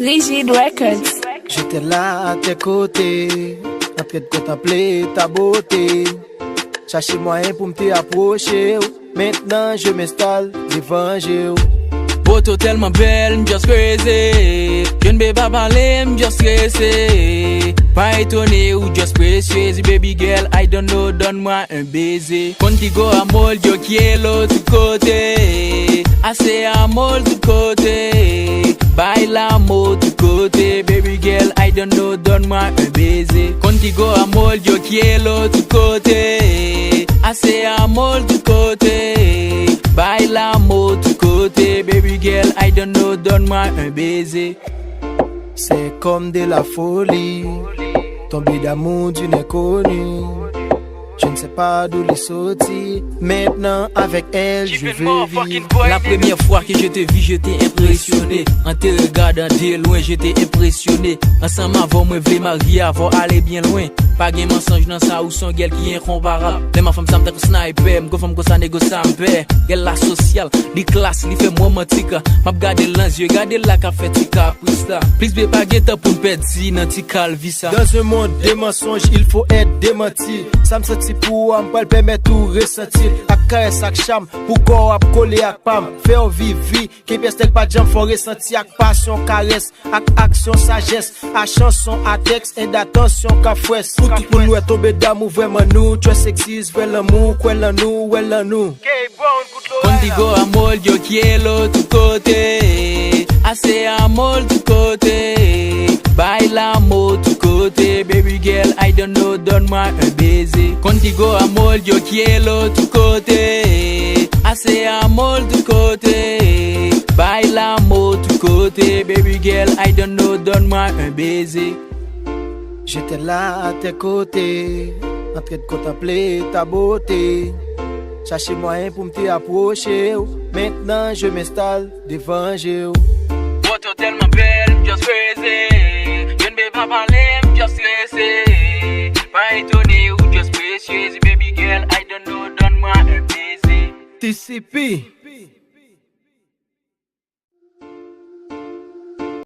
Rigid Records. J'étais là à tes côtés, en train de contempler ta beauté. Chercher moyen pour me t'approcher. Maintenant je m'installe devant Dieu. Photo tellement belle, I'm just crazy. Je ne peux pas parler, I'm just crazy. Pas étonné ou just précieuse, baby girl, I don't know, donne-moi un baiser. Contigo amor, yo quiero tu côté. Assez amor tu côté. Baila amor tu côté, baby girl, I don't know, donne-moi un baiser. Contigo amor, yo quiero tu côté. Assez amor tu côté. Baila amor tu côté, baby girl, I don't know, donne-moi un baiser. C'est comme de la folie, tomber d'amour d'une inconnue. Je ne sais pas d'où les sortir. Maintenant avec elle je veux vivre. La première fois que je te vis, je t'ai impressionné. En te regardant de loin, je t'ai impressionné. Ensemble avant moi, v'lais marier avant aller bien loin. Pas de mensonge dans ça ou son gueule qui est incomparable. Les ma femme ça me t'a sniper, m'go femme ko ça négocie en paix. Elle la sociale, les classes, li fait romantique. M'a gardé l'ange, regardez la qu'a fait ti caprice là. Please be pas get up pour perdre si nan ti calvi ça. Dans un monde des mensonges, il faut être démenti. Ça me senti pour am pas permettre tout ressentir. A caresse ak cham pour corps ap coller ak pam. Faire vivre vie, qui pestel pas jam faut ressentir ak passion caresse, ak action sagesse, à chanson à texte et d'attention qu'a fouesse. Pour tout nous est tombé d'amour vraiment nous, tu es sexy, veux l'amour, quoi nous, well nous. Contigo amor, yo quiero tu côté. Assez amor tu côté. Baila amor tu côté, baby girl, I don't know, donne-moi un baiser. Contigo amor, yo quiero tu côté. Assez amor tu côté. Baila amor tu côté, baby girl, I don't know, donne-moi un baiser. J'étais là à tes côtés, en train de contempler ta beauté. Chercher moyen pour me t'approcher. Maintenant je m'installe devant Dieu. Photo tellement belle, I'm just crazy. Je ne peux pas parler, I'm just crazy. Pas étonné ou just précieuse, baby girl, I don't know, donne-moi un baiser. TCP.